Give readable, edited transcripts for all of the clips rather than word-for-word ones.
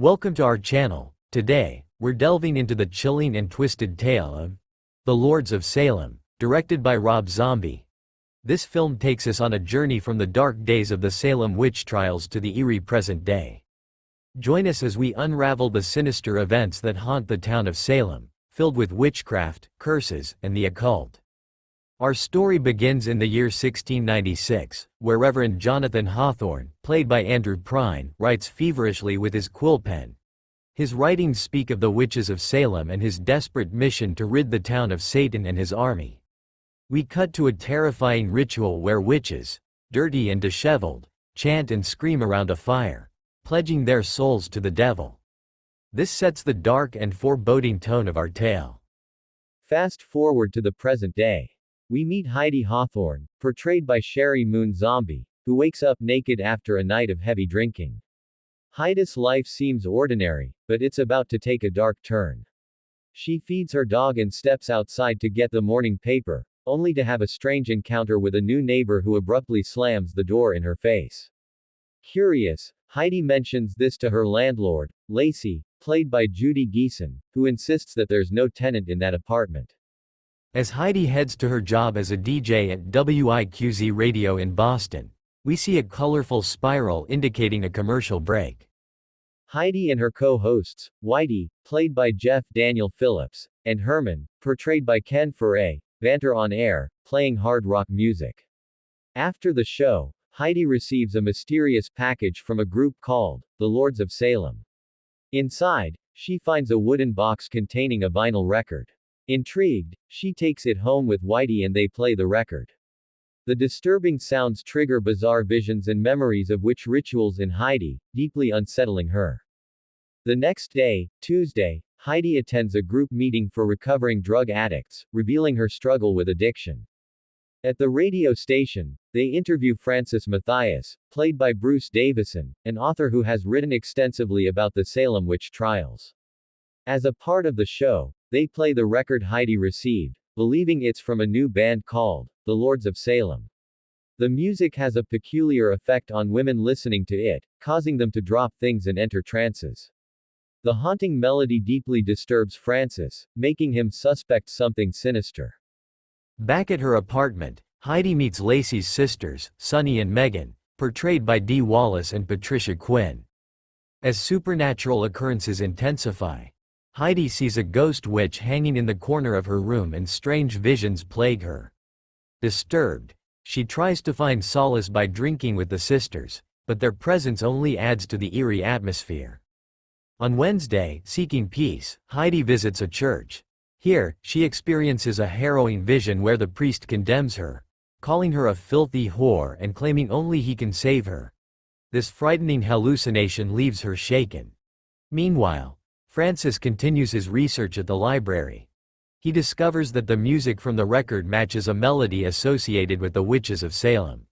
Welcome to our channel. Today, we're delving into the chilling and twisted tale of The Lords of Salem, directed by Rob Zombie. This film takes us on a journey from the dark days of the Salem witch trials to the eerie present day. Join us as we unravel the sinister events that haunt the town of Salem, filled with witchcraft, curses, and the occult. Our story begins in the year 1696, where Reverend Jonathan Hawthorne, played by Andrew Prine, writes feverishly with his quill pen. His writings speak of the witches of Salem and his desperate mission to rid the town of Satan and his army. We cut to a terrifying ritual where witches, dirty and disheveled, chant and scream around a fire, pledging their souls to the devil. This sets the dark and foreboding tone of our tale. Fast forward to the present day. We meet Heidi Hawthorne, portrayed by Sherry Moon Zombie, who wakes up naked after a night of heavy drinking. Heidi's life seems ordinary, but it's about to take a dark turn. She feeds her dog and steps outside to get the morning paper, only to have a strange encounter with a new neighbor who abruptly slams the door in her face. Curious, Heidi mentions this to her landlord, Lacey, played by Judy Geeson, who insists that there's no tenant in that apartment. As Heidi heads to her job as a DJ at WIQZ Radio in Boston, we see a colorful spiral indicating a commercial break. Heidi and her co-hosts, Whitey, played by Jeff Daniel Phillips, and Herman, portrayed by Ken Foray, banter on air, playing hard rock music. After the show, Heidi receives a mysterious package from a group called the Lords of Salem. Inside, she finds a wooden box containing a vinyl record. Intrigued, she takes it home with Whitey and they play the record. The disturbing sounds trigger bizarre visions and memories of witch rituals in Heidi, deeply unsettling her. The next day, Tuesday, Heidi attends a group meeting for recovering drug addicts, revealing her struggle with addiction. At the radio station, they interview Francis Matthias, played by Bruce Davison, an author who has written extensively about the Salem witch trials. As a part of the show, they play the record Heidi received, believing it's from a new band called the Lords of Salem. The music has a peculiar effect on women listening to it, causing them to drop things and enter trances. The haunting melody deeply disturbs Francis, making him suspect something sinister. Back at her apartment, Heidi meets Lacey's sisters, Sunny and Megan, portrayed by Dee Wallace and Patricia Quinn. As supernatural occurrences intensify, Heidi sees a ghost witch hanging in the corner of her room and strange visions plague her. Disturbed, she tries to find solace by drinking with the sisters, but their presence only adds to the eerie atmosphere. On Wednesday, seeking peace, Heidi visits a church. Here, she experiences a harrowing vision where the priest condemns her, calling her a filthy whore and claiming only he can save her. This frightening hallucination leaves her shaken. Meanwhile, Francis continues his research at the library. He discovers that the music from the record matches a melody associated with the witches of Salem.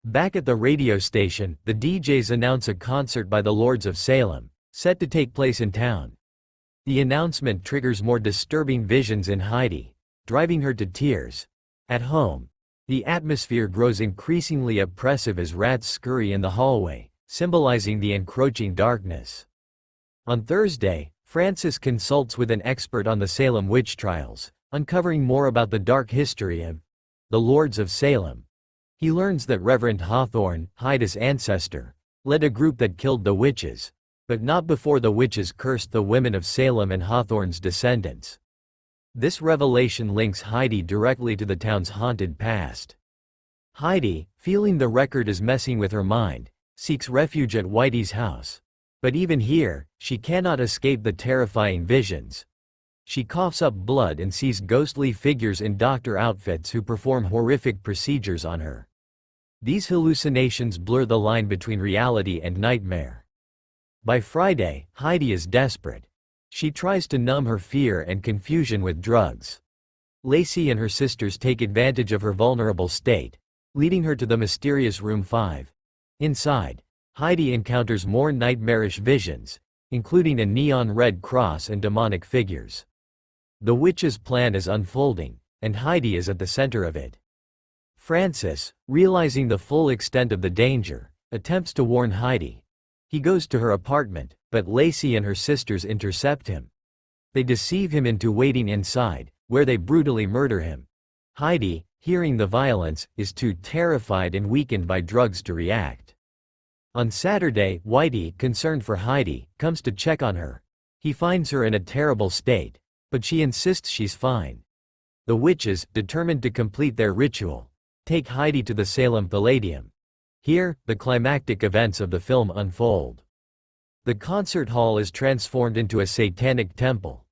Back at the radio station, the DJs announce a concert by the Lords of Salem, set to take place in town. The announcement triggers more disturbing visions in Heidi, driving her to tears. At home, the atmosphere grows increasingly oppressive as rats scurry in the hallway, symbolizing the encroaching darkness. On Thursday, Francis consults with an expert on the Salem witch trials, uncovering more about the dark history of the Lords of Salem. He learns that Reverend Hawthorne, Heidi's ancestor, led a group that killed the witches, but not before the witches cursed the women of Salem and Hawthorne's descendants. This revelation links Heidi directly to the town's haunted past. Heidi, feeling the record is messing with her mind, seeks refuge at Whitey's house. But even here, she cannot escape the terrifying visions. She coughs up blood and sees ghostly figures in doctor outfits who perform horrific procedures on her. These hallucinations blur the line between reality and nightmare. By Friday, Heidi is desperate. She tries to numb her fear and confusion with drugs. Lacey and her sisters take advantage of her vulnerable state, leading her to the mysterious room 5. Inside, Heidi encounters more nightmarish visions, including a neon red cross and demonic figures. The witch's plan is unfolding, and Heidi is at the center of it. Francis, realizing the full extent of the danger, attempts to warn Heidi. He goes to her apartment, but Lacey and her sisters intercept him. They deceive him into waiting inside, where they brutally murder him. Heidi, hearing the violence, is too terrified and weakened by drugs to react. On Saturday, Whitey, concerned for Heidi, comes to check on her. He finds her in a terrible state, but she insists she's fine. The witches, determined to complete their ritual, take Heidi to the Salem Palladium. Here, the climactic events of the film unfold. The concert hall is transformed into a satanic temple.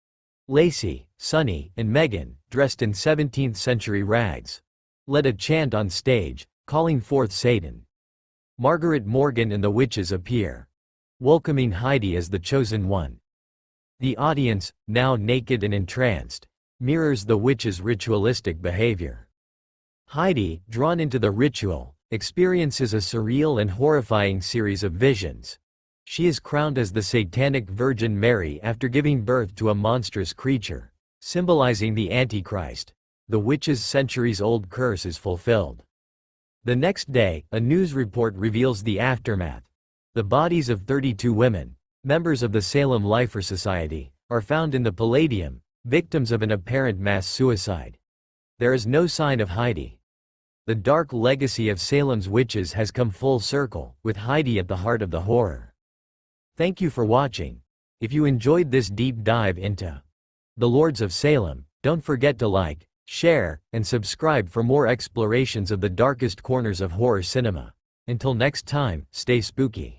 Lacey, Sonny, and Megan, dressed in 17th century rags, led a chant on stage, calling forth Satan. Margaret Morgan and the witches appear, welcoming Heidi as the chosen one. The audience, now naked and entranced, mirrors the witches' ritualistic behavior. Heidi, drawn into the ritual, experiences a surreal and horrifying series of visions. She is crowned as the satanic Virgin Mary after giving birth to a monstrous creature, symbolizing the Antichrist. The witch's centuries-old curse is fulfilled. The next day, a news report reveals the aftermath. The bodies of 32 women, members of the Salem Lifer Society, are found in the Palladium, victims of an apparent mass suicide. There is no sign of Heidi. The dark legacy of Salem's witches has come full circle, with Heidi at the heart of the horror. Thank you for watching. If you enjoyed this deep dive into the Lords of Salem, don't forget to like, share, and subscribe for more explorations of the darkest corners of horror cinema. Until next time, stay spooky.